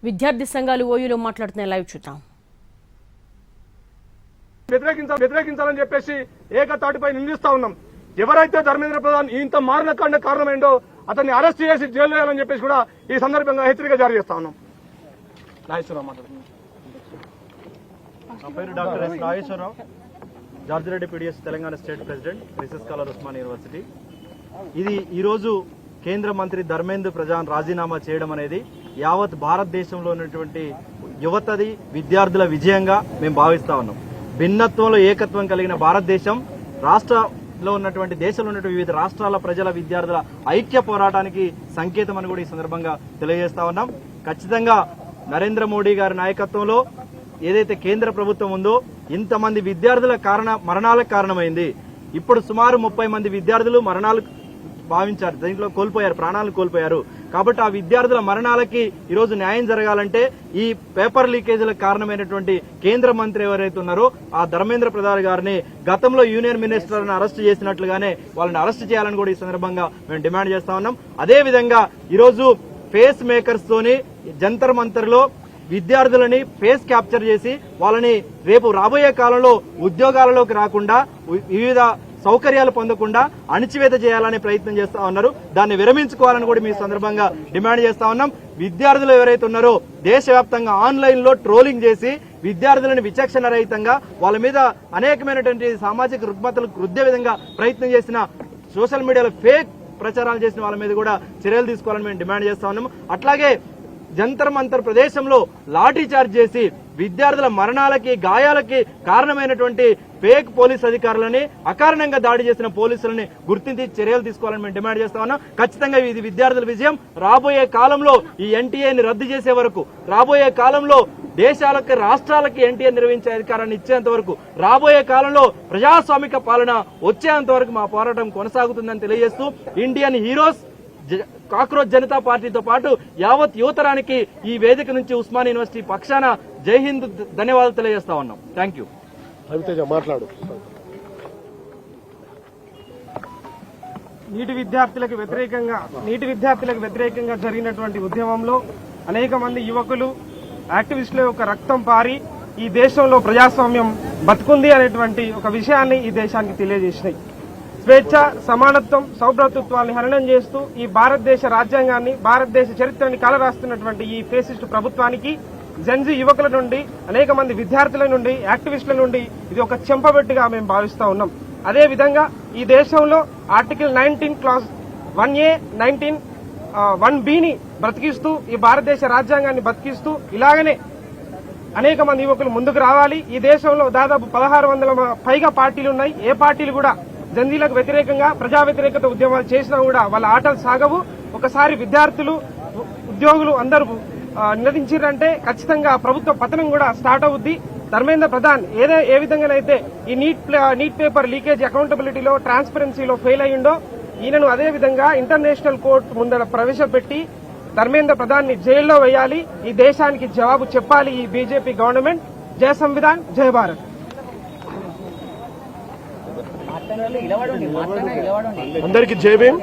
విద్యార్థి సంఘాలు ఓయూలో మాట్లాడుతున్న లైవ్ చూద్దాం. వ్యతిరేకించాలని చెప్పేసి ఏకతాటిపై నిందిస్తా ఉన్నాం. ఎవరైతే ధర్మేంద్ర ప్రధాన్ ఇంత మారణకాండ కారణమేంటో అతన్ని అరెస్ట్ చేసి జైలు వేయాలని చెప్పేసి కూడా ఈ సందర్భంగా హెచ్చరిక జారీ చేస్తా ఉన్నాం. నా పేరు doctor S Nageswararao, George Reddy PDS Telangana state president, research scholar Osmania university. ఇది ఈరోజు కేంద్ర మంత్రి ధర్మేంద్ర ప్రధాన్ రాజీనామా చేయడం అనేది యావత్ భారతదేశంలో ఉన్నటువంటి యువతది విద్యార్థుల విజయంగా మేము భావిస్తా ఉన్నాం. భిన్నత్వంలో ఏకత్వం కలిగిన భారతదేశం రాష్ట్రంలో ఉన్నటువంటి దేశంలో ఉన్నటువంటి వివిధ రాష్ట్రాల ప్రజల విద్యార్థుల ఐక్య పోరాటానికి సంకేతం అని కూడా ఈ సందర్భంగా తెలియజేస్తా ఉన్నాం. ఖచ్చితంగా నరేంద్ర మోడీ గారి నాయకత్వంలో ఏదైతే కేంద్ర ప్రభుత్వం ఉందో ఇంతమంది విద్యార్థుల మరణాలకు కారణమైంది. ఇప్పుడు సుమారు 30 మంది విద్యార్థులు మరణాలు భావించారు, దీంట్లో ప్రాణాలను కోల్పోయారు. కాబట్టి ఆ విద్యార్థుల మరణాలకి ఈరోజు న్యాయం జరగాలంటే ఈ పేపర్ లీకేజీలకు కారణమైనటువంటి కేంద్ర మంత్రి ఎవరైతే ఉన్నారో ఆ ధర్మేంద్ర ప్రధాన్ గారిని గతంలో యూనియన్ మినిస్టర్లను అరెస్ట్ చేసినట్లుగానే వాళ్ళని అరెస్ట్ చేయాలని కూడా ఈ సందర్భంగా మేము డిమాండ్ చేస్తా ఉన్నాం. అదే విధంగా ఈరోజు ఫేస్ మేకర్స్ తోని జంతర్ మంతర్ లో విద్యార్థులని ఫేస్ క్యాప్చర్ చేసి వాళ్ళని రేపు రాబోయే కాలంలో ఉద్యోగాలలోకి రాకుండా వివిధ సౌకర్యాలు పొందకుండా అణిచివేత చేయాలనే ప్రయత్నం చేస్తా ఉన్నారు. దాన్ని విరమించుకోవాలని కూడా మీ సందర్భంగా డిమాండ్ చేస్తా ఉన్నాం. విద్యార్థులు ఎవరైతే ఉన్నారో దేశవ్యాప్తంగా ఆన్లైన్ లో ట్రోలింగ్ చేసి విద్యార్థులను విచక్షణ రహితంగా వాళ్ళ మీద అనేకమైనటువంటి సామాజిక రుగ్మతలకు రుద్దే విధంగా ప్రయత్నం చేసిన సోషల్ మీడియాలో ఫేక్ ప్రచారాలు చేసిన వాళ్ళ మీద కూడా చర్యలు తీసుకోవాలని మేము డిమాండ్ చేస్తా ఉన్నాము. అట్లాగే జంతర్ మంతర్ ప్రదేశంలో లాఠీ చార్జ్ చేసి విద్యార్థుల మరణాలకి గాయాలకి కారణమైనటువంటి ఫేక్ పోలీస్ అధికారులని అకారణంగా దాడి చేసిన పోలీసులని గుర్తించి చర్యలు తీసుకోవాలని మేము డిమాండ్ చేస్తా ఉన్నాం. ఖచ్చితంగా ఇది విద్యార్థుల విజయం. రాబోయే కాలంలో ఈ ఎన్టీఏని రద్దు చేసే వరకు, రాబోయే కాలంలో దేశాలకి రాష్ట్రాలకి ఎన్టీఏ నిర్వహించే అధికారాన్ని ఇచ్చేంత వరకు, రాబోయే కాలంలో ప్రజాస్వామిక పాలన వచ్చేంత వరకు మా పోరాటం కొనసాగుతుందని తెలియజేస్తూ ఇండియన్ హీరోస్ కాక్రోచ్ జనతా పార్టీతో పాటు యావత్ యువతరానికి ఈ వేదిక నుంచి ఉస్మానియా యూనివర్సిటీ పక్షాన జై హింద్ ధన్యవాదాలు తెలియజేస్తా ఉన్నాం. Thank you. మాట్లాడు. నీటి విద్యార్థులకు వ్యతిరేకంగా జరిగినటువంటి ఉద్యమంలో అనేక మంది యువకులు యాక్టివిస్టుల యొక్క రక్తం పారి ఈ దేశంలో ప్రజాస్వామ్యం బతుకుంది అనేటువంటి ఒక విషయాన్ని ఈ దేశానికి తెలియజేసినాయి. స్వేచ్ఛ, సమానత్వం, సౌభ్రాతృత్వాన్ని హననం చేస్తూ ఈ భారతదేశ రాజ్యాంగాన్ని, భారతదేశ చరిత్రని కలరాస్తున్నటువంటి ఈ ఫేసిస్ట్ ప్రభుత్వానికి జెన్జీ యువకుల నుండి, అనేక మంది విద్యార్థుల నుండి, యాక్టివిస్టుల నుండి ఇది ఒక చెంపబెట్టుగా మేము భావిస్తా ఉన్నాం. అదే విధంగా ఈ దేశంలో ఆర్టికల్ 19 క్లాజ్ 1A 1Bని బ్రతికిస్తూ ఈ భారతదేశ రాజ్యాంగాన్ని బతికిస్తూ ఇలాగనే అనేక మంది యువకులు ముందుకు రావాలి. ఈ దేశంలో దాదాపు 1600 పైగా పార్టీలు ఉన్నాయి. ఏ పార్టీలు కూడా జంజీలకు వ్యతిరేకంగా ప్రజా వ్యతిరేకత ఉద్యమాలు చేసినా కూడా వాళ్ళ ఆటలు సాగవు. ఒకసారి విద్యార్థులు, ఉద్యోగులు అందరూ నినదించారంటే ఖచ్చితంగా ప్రభుత్వ పతనం కూడా స్టార్ట్ అవుద్ది. ధర్మేంద్ర ప్రధాన్ ఏ విధంగానైతే ఈ నీట్ పేపర్ లీకేజ్ అకౌంటబిలిటీలో, ట్రాన్స్పరెన్సీలో ఫెయిల్ అయ్యిండో ఈయనను అదే విధంగా ఇంటర్నేషనల్ కోర్టు ముందర ప్రవేశపెట్టి ధర్మేంద్ర ప్రధాన్ ని జైల్లో వేయాలి. ఈ దేశానికి జవాబు చెప్పాలి ఈ బీజేపీ గవర్నమెంట్. జై సంవిధాన్, జై భారత్. అందరికి జై భీమ్.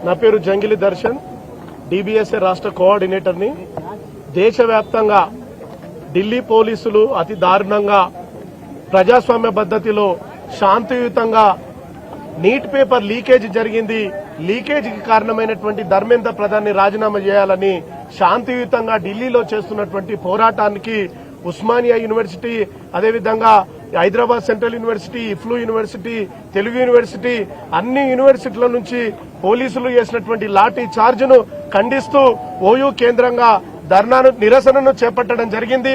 నా పేరు జంగిలి దర్శన్, డీబీఎస్ఏ రాష్ట్ర కోఆర్డినేటర్ని. దేశవ్యాప్తంగా ఢిల్లీ పోలీసులు అతి దారుణంగా ప్రజాస్వామ్య పద్ధతిలో శాంతియుతంగా నీట్ పేపర్ లీకేజ్ జరిగింది, లీకేజీకి కారణమైనటువంటి ధర్మేంద్ర ప్రధాన్ ని రాజీనామా చేయాలని శాంతియుతంగా ఢిల్లీలో చేస్తున్నటువంటి పోరాటానికి ఉస్మానియా యూనివర్సిటీ, అదేవిధంగా Hyderabad central university, EFLU university, Telugu university, అన్ని యూనివర్సిటీల నుంచి పోలీసులు చేసినటువంటి లాఠీ చార్జ్ను ఖండిస్తూ ఓయూ కేంద్రంగా నిరసనను చేపట్టడం జరిగింది.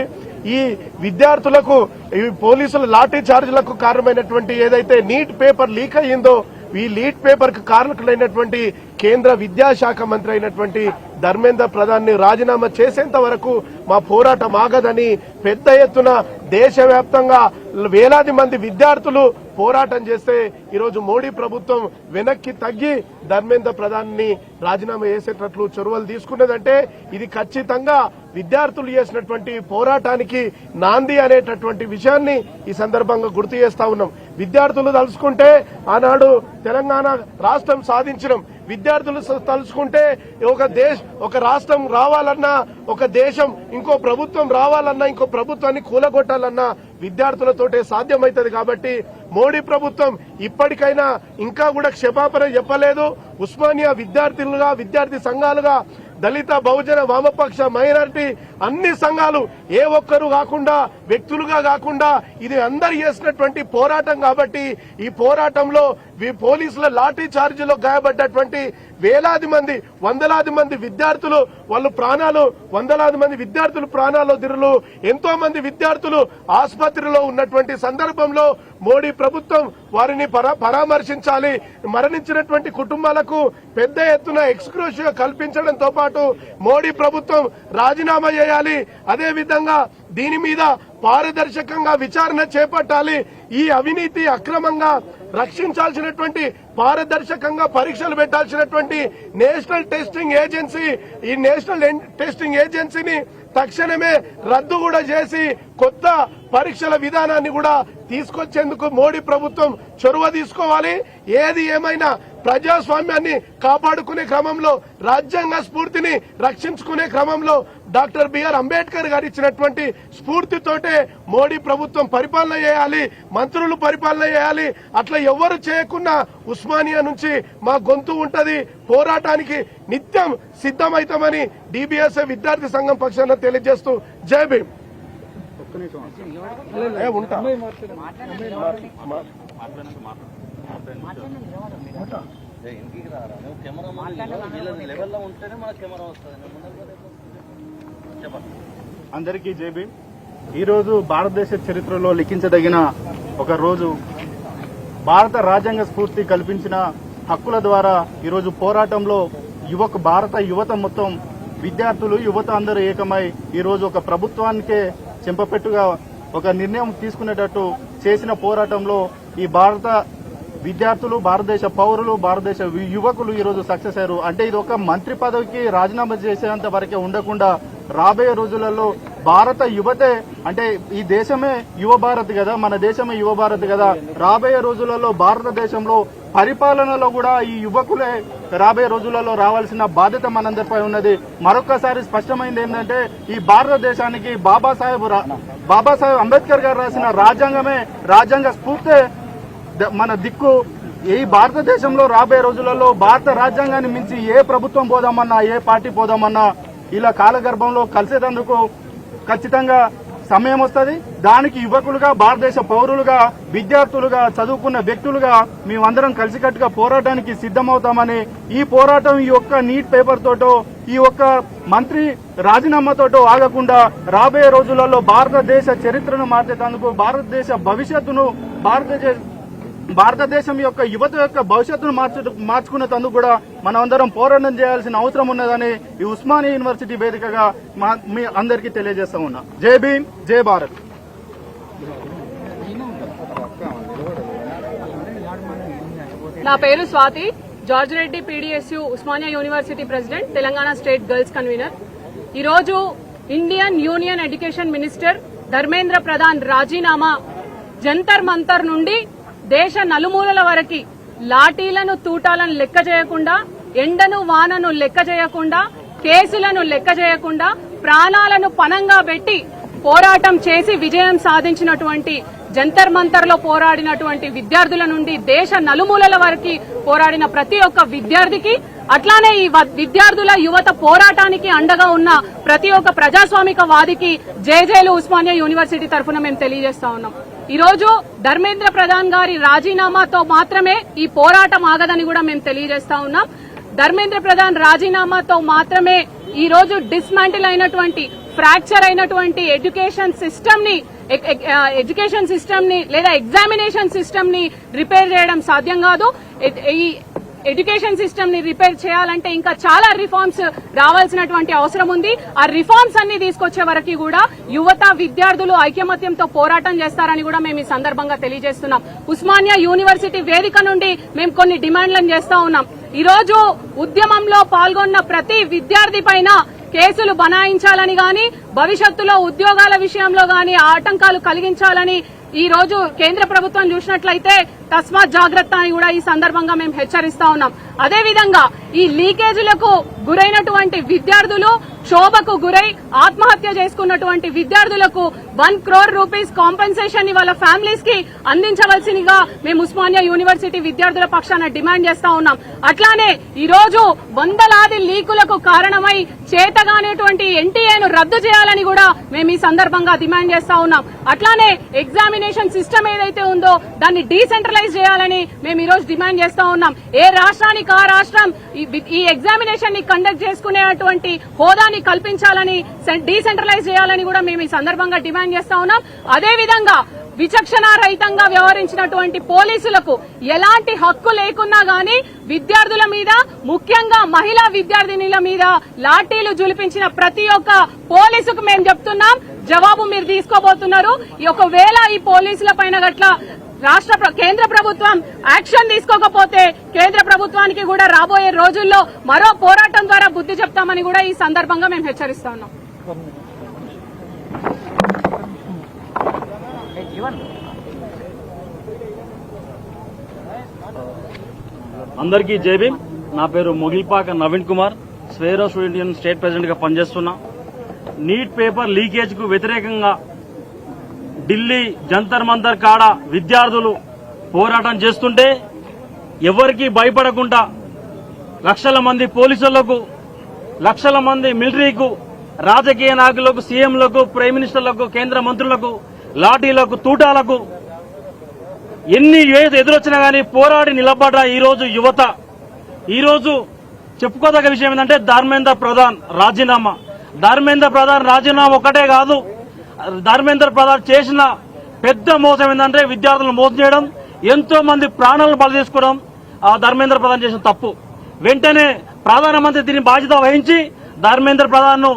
ఈ విద్యార్థులకు ఈ పోలీసుల లాఠీ చార్జీలకు కారణమైనటువంటి ఏదైతే నీట్ పేపర్ లీక్ అయ్యిందో ఈ లీడ్ పేపర్ కు కారణకులైనటువంటి కేంద్ర విద్యాశాఖ మంత్రి అయినటువంటి ధర్మేంద్ర ప్రధాన్ ని రాజీనామా చేసేంత వరకు మా పోరాటం ఆగదని పెద్ద ఎత్తున దేశవ్యాప్తంగా వేలాది మంది విద్యార్థులు పోరాటం చేస్తే ఈరోజు మోడీ ప్రభుత్వం వెనక్కి తగ్గి ధర్మేంద్ర ప్రధాన్ ని రాజీనామా చేసేటట్లు చొరవలు తీసుకున్నదంటే ఇది ఖచ్చితంగా విద్యార్థులు చేసినటువంటి పోరాటానికి నాంది అనేటటువంటి విషయాన్ని ఈ సందర్భంగా గుర్తు చేస్తా ఉన్నాం. విద్యార్థులు తలుచుకుంటే ఆనాడు తెలంగాణ రాష్ట్రం సాధించడం, విద్యార్థులు తలుచుకుంటే ఒక రాష్ట్రం రావాలన్నా, ఒక దేశం ఇంకో ప్రభుత్వం రావాలన్నా, ఇంకో ప్రభుత్వాన్ని కూలగొట్టాలన్నా విద్యార్థులతోటే సాధ్యమవుతుంది. కాబట్టి మోడీ ప్రభుత్వం ఇప్పటికైనా ఇంకా కూడా క్షమాపణ చెప్పలేదు. ఉస్మానియా విద్యార్థులుగా, విద్యార్థి సంఘాలుగా, దళిత, బహుజన, వామపక్ష, మైనారిటీ అన్ని సంఘాలు ఏ ఒక్కరు కాకుండా, వ్యక్తులుగా కాకుండా ఇది అందరు చేసినటువంటి పోరాటం. కాబట్టి ఈ పోరాటంలో పోలీసుల లాఠీ చార్జీలో గాయపడ్డటువంటి వేలాది మంది, వందలాది మంది విద్యార్థులు వాళ్ళు ప్రాణాలు, వందలాది మంది విద్యార్థులు ప్రాణాలు దిరులు, ఎంతో మంది విద్యార్థులు ఆసుపత్రిలో ఉన్నటువంటి సందర్భంలో మోడీ ప్రభుత్వం వారిని పరామర్శించాలి. మరణించినటువంటి కుటుంబాలకు పెద్ద ఎత్తున ఎక్స్గ్రేషియో కల్పించడంతో పాటు మోడీ ప్రభుత్వం రాజీనామా చేయాలి. అదేవిధంగా దీని మీద పారదర్శకంగా విచారణ చేపట్టాలి. ఈ అవినీతి అక్రమంగా రక్షించాల్సినటువంటి, పారదర్శకంగా పరీక్షలు పెట్టాల్సినటువంటి నేషనల్ టెస్టింగ్ ఏజెన్సీ, ఈ నేషనల్ టెస్టింగ్ ఏజెన్సీని తక్షణమే రద్దు కూడా చేసి కొత్త పరీక్షల విధానాన్ని కూడా తీసుకొచ్చేందుకు మోడీ ప్రభుత్వం చొరవ తీసుకోవాలి. ఏది ఏమైనా ప్రజాస్వామ్యాన్ని కాపాడుకునే క్రమంలో, రాజ్యాంగ స్ఫూర్తిని రక్షించుకునే క్రమంలో డాక్టర్ బిఆర్ అంబేద్కర్ గారు ఇచ్చినటువంటి స్ఫూర్తితోటే మోడీ ప్రభుత్వం పరిపాలన చేయాలి, మంత్రులు పరిపాలన చేయాలి. అట్లా ఎవరు చేయకున్నా ఉస్మానియా నుంచి మా గొంతు ఉంటది, పోరాటానికి నిత్యం సిద్ధమైతామని డిబిఎస్ఏ విద్యార్థి సంఘం పక్షాన తెలియజేస్తూ జై భీమ్. అందరికీ జై భీమ్. ఈరోజు భారతదేశ చరిత్రలో లిఖించదగిన ఒక రోజు. భారత రాజ్యాంగ స్ఫూర్తి కల్పించిన హక్కుల ద్వారా ఈరోజు పోరాటంలో భారత యువత మొత్తం, విద్యార్థులు, యువత అందరూ ఏకమై ఈరోజు ఒక ప్రభుత్వానికే చెంపపెట్టుగా ఒక నిర్ణయం తీసుకునేటట్టు చేసిన పోరాటంలో ఈ భారత విద్యార్థులు, భారతదేశ పౌరులు, భారతదేశ యువకులు ఈరోజు సక్సెస్ అయ్యారు. అంటే ఇది ఒక మంత్రి పదవికి రాజీనామా చేసేంత వరకే ఉండకుండా రాబోయే రోజులలో భారత యువతే, అంటే ఈ దేశమే యువ భారత్ కదా, మన దేశమే యువ భారత్ కదా, రాబోయే రోజులలో భారతదేశంలో పరిపాలనలో కూడా ఈ యువకులే రాబోయే రోజులలో రావాల్సిన బాధ్యత మనందరిపై ఉన్నది. మరొకసారి స్పష్టమైంది ఏంటంటే ఈ భారతదేశానికి బాబాసాహెబ్ అంబేద్కర్ గారు రాసిన రాజ్యాంగమే, రాజ్యాంగ స్ఫూర్తే మన దిక్కు. ఈ భారతదేశంలో రాబోయే రోజులలో భారత రాజ్యాంగాన్ని మించి ఏ ప్రభుత్వం పోదామన్నా, ఏ పార్టీ పోదామన్నా ఇలా కాలగర్భంలో కలిసేందుకు ఖచ్చితంగా సమయం వస్తుంది. దానికి యువకులుగా, భారతదేశ పౌరులుగా, విద్యార్థులుగా, చదువుకున్న వ్యక్తులుగా మేమందరం కలిసికట్టుగా పోరాటానికి సిద్దమవుతామని, ఈ పోరాటం ఈ ఒక్క నీట్ పేపర్ తోటో, ఈ ఒక్క మంత్రి రాజీనామాతోటో ఆగకుండా రాబోయే రోజులలో భారతదేశ చరిత్రను మార్చేందుకు, భారతదేశ భవిష్యత్తును, భారతదేశం యొక్క యువత యొక్క భవిష్యత్తును మార్చుకునేందుకు కూడా మనం అందరం పోరాటం చేయాల్సిన అవసరం ఉన్నదని ఈ ఉస్మానియా యూనివర్సిటీ వేదికగా మీ అందరికీ తెలియజేస్తా ఉన్నా. జై భీమ్, జై భారత్. నా పేరు Swathi, George Reddy PDSU Osmania university president, Telangana state girls convener. ఈరోజు Indian union education minister Dharmendra Pradhan రాజీనామా జంతర్ మంతర్ నుండి దేశ నలుమూలల వరకు లాఠీలను, తూటాలను లెక్క చేయకుండా, ఎండను వానను లెక్క చేయకుండా, కేసులను లెక్క చేయకుండా, ప్రాణాలను పణంగా పెట్టి పోరాటం చేసి విజయం సాధించినటువంటి జంతర్ మంతర్ లో పోరాడినటువంటి విద్యార్థుల నుండి దేశ నలుమూలల వరకు పోరాడిన ప్రతి ఒక్క విద్యార్థికి, అట్లానే ఈ విద్యార్థుల యువత పోరాటానికి అండగా ఉన్న ప్రతి ఒక్క ప్రజాస్వామిక వాదికి జేజేలు ఉస్మానియా యూనివర్సిటీ తరఫున మేము తెలియజేస్తా ఉన్నాం. ఈ రోజు ధర్మేంద్ర ప్రధాన్ గారి రాజీనామాతో మాత్రమే ఈ పోరాటం ఆగదని కూడా మేము తెలియజేస్తా ఉన్నాం. ధర్మేంద్ర ప్రధాన్ రాజీనామాతో మాత్రమే ఈ రోజు డిస్మాంటిల్ అయినటువంటి, ఫ్రాక్చర్ అయినటువంటి ఎడ్యుకేషన్ సిస్టమ్ ని లేదా ఎగ్జామినేషన్ సిస్టమ్ ని రిపేర్ చేయడం సాధ్యం కాదు. ఈ ఎడ్యుకేషన్ సిస్టమ్ ని రిపేర్ చేయాలంటే ఇంకా చాలా రిఫార్మ్స్ రావాల్సినటువంటి అవసరం ఉంది. ఆ రిఫార్మ్స్ అన్ని తీసుకొచ్చే వరకు కూడా యువత, విద్యార్థులు ఐకమత్యంతో పోరాటం చేస్తారని కూడా మేము ఈ సందర్భంగా తెలియజేస్తున్నాం. ఉస్మానియా యూనివర్సిటీ వేదిక నుండి మేము కొన్ని డిమాండ్లను చేస్తా ఉన్నాం. ఈ రోజు ఉద్యమంలో పాల్గొన్న ప్రతి విద్యార్థి పైన కేసులు బనాయించాలని గాని, భవిష్యత్తులో ఉద్యోగాల విషయంలో గాని ఆటంకాలు కలిగించాలని ఈ రోజు కేంద్ర ప్రభుత్వం చూసినట్లయితే తస్మాత్ జాగ్రత్త అని కూడా ఈ సందర్భంగా మేము హెచ్చరిస్తా ఉన్నాం. అదేవిధంగా ఈ లీకేజీలకు గురైనటువంటి విద్యార్థులు, క్షోభకు గురై ఆత్మహత్య చేసుకున్నటువంటి విద్యార్థులకు 1 crore రూపీస్ కాంపెన్సేషన్ వాళ్ళ ఫ్యామిలీస్ కి అందించవలసిందిగా మేము ఉస్మానియా యూనివర్సిటీ విద్యార్థుల పక్షాన డిమాండ్ చేస్తా ఉన్నాం. అట్లానే ఈ రోజు వందలాది లీకులకు కారణమై చేతగానేటువంటి ఎన్టీఏను రద్దు చేయాలని కూడా మేము ఈ సందర్భంగా డిమాండ్ చేస్తా ఉన్నాం. అట్లానే ఎగ్జామినేషన్ సిస్టమ్ ఏదైతే ఉందో దాన్ని డీసెంట్రలైజ్ చేయాలని మేము ఈ రోజు డిమాండ్ చేస్తా ఉన్నాం. ఏ రాష్ట్రానికి ఆ రాష్ట్రం ఈ ఎగ్జామినేషన్ ని కండక్ట్ చేసుకునేటువంటి హోదాని కల్పించాలని, డీసెంట్రలైజ్ చేయాలని కూడా మేము ఈ సందర్భంగా డిమాండ్ చేస్తా ఉన్నాం. అదేవిధంగా విచక్షణారహితంగా వ్యవహరించినటువంటి పోలీసులకు ఎలాంటి హక్కు లేకున్నా గానీ విద్యార్థుల మీద, ముఖ్యంగా మహిళా విద్యార్థినుల మీద లాఠీలు జులిపించిన ప్రతి ఒక్క పోలీసుకు మేము చెప్తున్నాం, జవాబు మీరు తీసుకోబోతున్నారు. ఒకవేళ ఈ పోలీసుల పైన గట్ల కేంద్ర ప్రభుత్వం యాక్షన్ తీసుకోకపోతే కేంద్ర ప్రభుత్వానికి కూడా రాబోయే రోజుల్లో మరో పోరాటం ద్వారా బుద్ధి చెప్తామని కూడా ఈ సందర్భంగా మేము హెచ్చరిస్తా ఉన్నాం. అందరికీ జై భీమ్. నా పేరు Mogilpaka Naveen Kumar, Swaero student union state president గా పనిచేస్తున్నా. నీట్ పేపర్ లీకేజ్ కు వ్యతిరేకంగా ఢిల్లీ జంతర్ మంతర్ కాడ విద్యార్థులు పోరాటం చేస్తుంటే ఎవరికి భయపడకుండా లక్షల మంది పోలీసులకు, లక్షల మంది మిలిటరీకు, రాజకీయ నాయకులకు, సీఎంలకు, ప్రైమ్ మినిస్టర్లకు, కేంద్ర మంత్రులకు, లాఠీలకు, తూటాలకు ఎన్ని ఎదురొచ్చినా గానీ పోరాడి నిలబడ్డ ఈరోజు యువత. ఈరోజు చెప్పుకోదగ్గ విషయం ఏంటంటే ధర్మేంద్ర ప్రధాన్ రాజీనామా. ధర్మేంద్ర ప్రధాన్ రాజీనామా ఒకటే కాదు, ధర్మేంద్ర ప్రధాన్ చేసిన పెద్ద మోసం ఏంటంటే విద్యార్థులను మోసం చేయడం, ఎంతో మంది ప్రాణాలను బలి తీసుకోవడం ఆ ధర్మేంద్ర ప్రధాన్ చేసిన తప్పు. వెంటనే ప్రధానమంత్రి దీని బాధ్యత వహించి ధర్మేంద్ర ప్రధాన్ ను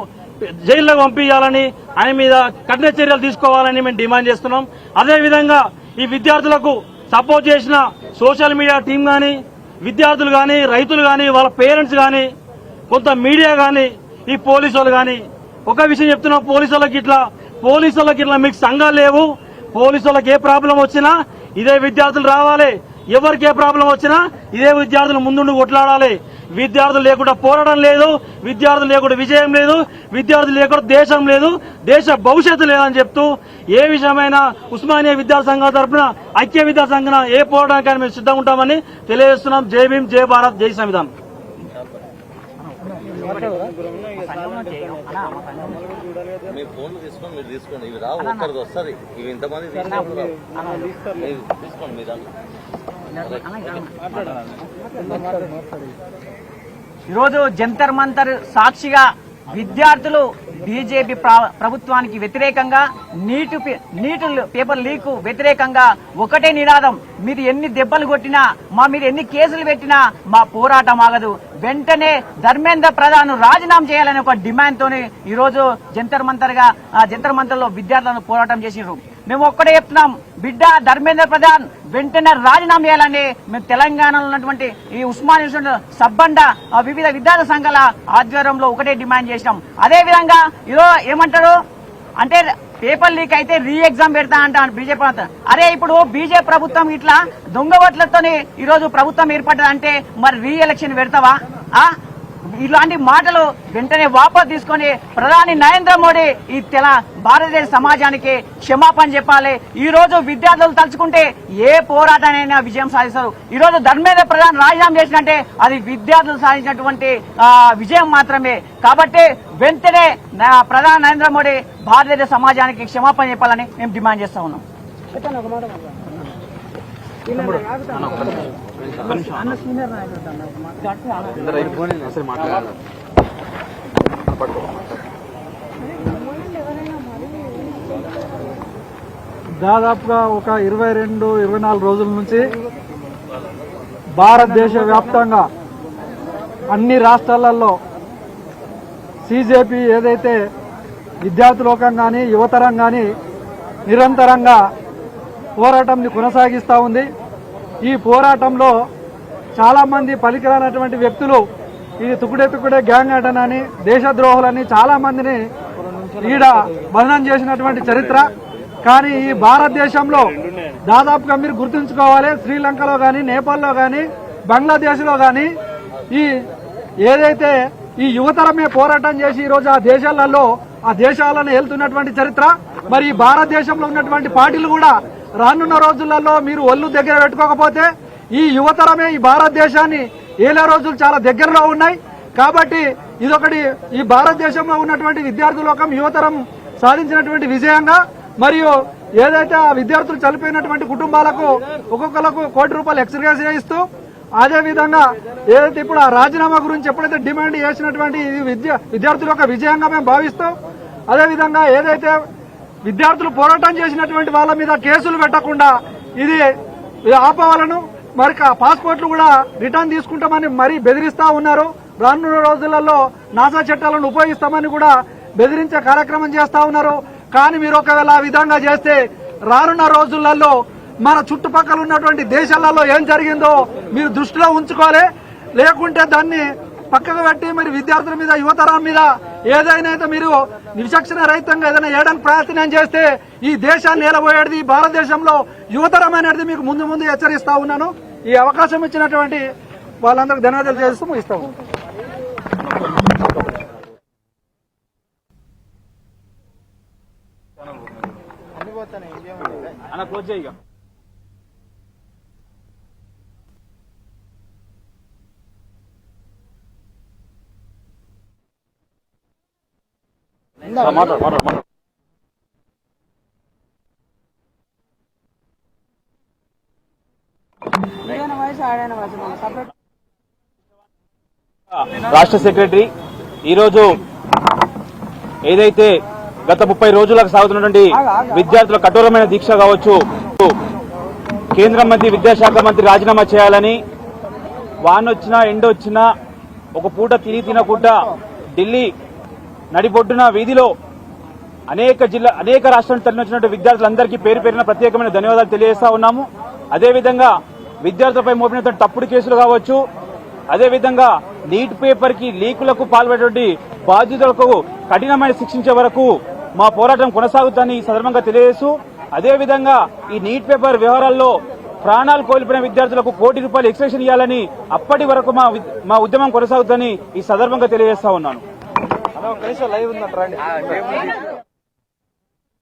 జైల్లోకి పంపించాలని, ఆయన మీద కఠిన చర్యలు తీసుకోవాలని మేము డిమాండ్ చేస్తున్నాం. అదేవిధంగా ఈ విద్యార్థులకు సపోర్ట్ చేసిన సోషల్ మీడియా టీం గాని, విద్యార్థులు గాని, రైతులు గాని, వాళ్ళ పేరెంట్స్ గాని, కొంత మీడియా గాని, ఈ పోలీసు వాళ్ళు గాని ఒక విషయం చెప్తున్నాం, పోలీసు వాళ్ళకి ఇట్లా మీకు సంఘాలు లేవు. పోలీసు వాళ్ళకి ఏ ప్రాబ్లం వచ్చినా ఇదే విద్యార్థులు రావాలి, ఎవరికి ఏ ప్రాబ్లం వచ్చినా ఇదే విద్యార్థులు ముందుండి కొట్లాడాలి. విద్యార్థులు లేకుండా పోరాటం లేదు, విద్యార్థులు లేకుండా విజయం లేదు, విద్యార్థులు లేకుండా దేశం లేదు, దేశ భవిష్యత్తు లేదని చెప్తూ ఏ విషయమైనా ఉస్మానియా విద్యార్థి సంఘం తరఫున, ఐక్య విద్యార్థి సంఘం ఏ పోరాటానికి మేము సిద్ధంగా ఉంటామని తెలియజేస్తున్నాం. జై భీమ్, జై భారత్, జై సంవిధాన్. మీ ఫోన్లు తీసుకొని మీరు తీసుకోండి, ఇవి రావు, ఒక్కరిది వస్తుంది. ఇవి ఇంతమంది తీసుకోండి మీరు. ఈరోజు జంతర్ మంతర్ సాక్షిగా విద్యార్థులు బీజేపీ ప్రభుత్వానికి వ్యతిరేకంగా నీటు పేపర్ లీకు వ్యతిరేకంగా ఒకటే నినాదం, మీరు ఎన్ని దెబ్బలు కొట్టినా, మా మీద ఎన్ని కేసులు పెట్టినా మా పోరాటం ఆగదు. వెంటనే ధర్మేంద్ర ప్రధాన్ రాజీనామా చేయాలనే ఒక డిమాండ్ తోని ఈ రోజు జంతర్ మంతర్ లో విద్యార్థులను పోరాటం చేసినారు. మేము ఒక్కడే చెప్తున్నాం, బిడ్డ ధర్మేంద్ర ప్రధాన్ వెంటనే రాజీనామా చేయాలని మేము తెలంగాణలో ఉన్నటువంటి ఈ ఉస్మానియా సబ్బండ వివిధ విద్యార్థి సంఘాల ఆధ్వర్యంలో ఒకటే డిమాండ్ చేసినాం. అదే విధంగా ఈరోజు ఏమంటారు అంటే పేపర్ లీక్ అయితే రీ ఎగ్జామ్ పెడతా అంటారు బీజేపీ. అరే ఇప్పుడు బీజేపీ ప్రభుత్వం ఇట్లా దొంగ ఓట్లతోనే ఈ రోజు ప్రభుత్వం ఏర్పడ్డదంటే మరి రీ ఎలక్షన్ పెడతావా? ఇలాంటి మాటలు వెంటనే వాపసు తీసుకొని ప్రధాని నరేంద్ర మోడీ ఈ భారతదేశ సమాజానికి క్షమాపణ చెప్పాలి. ఈ రోజు విద్యార్థులు తలుచుకుంటే ఏ పోరాటానైనా విజయం సాధిస్తారు. ఈ రోజు ధర్మేంద్ర ప్రధాన్ రాజీనామా చేసినట్టే అది విద్యార్థులు సాధించినటువంటి విజయం మాత్రమే. కాబట్టి వెంటనే ప్రధాని నరేంద్ర మోడీ భారతదేశ సమాజానికి క్షమాపణ చెప్పాలని మేము డిమాండ్ చేస్తా ఉన్నాం. దాదాపుగా ఒక 22-24 రోజుల నుంచి భారతదేశ వ్యాప్తంగా అన్ని రాష్ట్రాలలో సీజేపీ ఏదైతే విద్యార్థి లోకం కానీ యువతరం కానీ నిరంతరంగా పోరాటంని కొనసాగిస్తూ ఉంది. ఈ పోరాటంలో చాలా మంది పలికిరానటువంటి వ్యక్తులు ఇది తుకుడే గ్యాంగ్ అటనని, దేశద్రోహులని చాలా మందిని ఈడ బంధనం చేసినటువంటి చరిత్ర. కానీ ఈ భారతదేశంలో దాదాపుగా మీరు గుర్తుంచుకోవాలి, శ్రీలంకలో కానీ, నేపాల్లో కానీ, బంగ్లాదేశ్లో కానీ ఈ ఏదైతే ఈ యువతరమే పోరాటం చేసి ఈరోజు ఆ దేశాలను వెళ్తున్నటువంటి చరిత్ర. మరి ఈ భారతదేశంలో ఉన్నటువంటి పార్టీలు కూడా రానున్న రోజులలో మీరు ఒళ్ళు దగ్గర పెట్టుకోకపోతే ఈ యువతరమే ఈ భారతదేశాన్ని ఏలే రోజులు చాలా దగ్గరలో ఉన్నాయి. కాబట్టి ఇదొకటి ఈ భారతదేశంలో ఉన్నటువంటి విద్యార్థి లోకం యువతరం సాధించినటువంటి విజయంగా, మరియు ఏదైతే ఆ విద్యార్థులు చనిపోయినటువంటి కుటుంబాలకు ఒక్కొక్కరికి ₹1 కోటి ఎక్స్గ్రేస్ చేయిస్తూ, అదే విధంగా ఏదైతే ఇప్పుడు ఆ రాజీనామా గురించి ఎప్పుడైతే డిమాండ్ చేసినటువంటి విద్యార్థుల యొక్క విజయంగా మేము భావిస్తూ, అదేవిధంగా ఏదైతే విద్యార్థులు పోరాటం చేసినటువంటి వాళ్ళ మీద కేసులు పెట్టకుండా ఇది ఆపవాలను, మరి పాస్పోర్ట్లు కూడా రిటర్న్ తీసుకుంటామని మరీ బెదిరిస్తా ఉన్నారు. రానున్న రోజులలో నాసా చట్టాలను ఉపయోగిస్తామని కూడా బెదిరించే కార్యక్రమం చేస్తా ఉన్నారు. కానీ మీరు ఒకవేళ ఆ విధంగా చేస్తే రానున్న రోజులలో మన చుట్టుపక్కల ఉన్నటువంటి దేశాలలో ఏం జరిగిందో మీరు దృష్టిలో ఉంచుకోవాలి. లేకుంటే దాన్ని పక్కకు పెట్టి మరి విద్యార్థుల మీద, యువతరం మీద ఏదైనా మీరు విచక్షణ రహితంగా ఏదైనా చేయడానికి ప్రయత్నం చేస్తే ఈ దేశాన్ని ఏలబోయేది భారతదేశంలో యువతరం అనేది మీకు ముందు హెచ్చరిస్తా ఉన్నాను. ఈ అవకాశం ఇచ్చినటువంటి వాళ్ళందరికీ ధన్యవాదాలు చేస్తూ ముగిస్తాము. రాష్ట్ర సెక్రటరీ ఈరోజు ఏదైతే గత 30 రోజులకు సాగుతున్నటువంటి విద్యార్థుల కఠోరమైన దీక్ష కావచ్చు, కేంద్ర మంత్రి విద్యాశాఖ మంత్రి రాజీనామా చేయాలని, వానొచ్చినా ఎండొచ్చినా ఒక పూట తినకుండా ఢిల్లీ నడిబొడ్డున వీధిలో అనేక రాష్ట్రాలను తరలించినటువంటి విద్యార్థులందరికీ పేరు పేరున ప్రత్యేకమైన ధన్యవాదాలు తెలియజేస్తా ఉన్నాము. అదేవిధంగా విద్యార్థులపై మోపిన తప్పుడు కేసులు కావచ్చు, అదేవిధంగా నీట్ పేపర్ కి లీకులకు పాల్పడేటువంటి బాధ్యతలకు కఠినమైన శిక్షించే వరకు మా పోరాటం కొనసాగుతుందని ఈ సందర్భంగా తెలియజేస్తూ, అదేవిధంగా ఈ నీట్ పేపర్ వ్యవహారాల్లో ప్రాణాలు కోల్పోయిన విద్యార్థులకు ₹1 కోటి ఎక్స్టెన్షన్ ఇవ్వాలని అప్పటి వరకు మా ఉద్యమం కొనసాగుతుందని ఈ సందర్భంగా తెలియజేస్తా ఉన్నాను.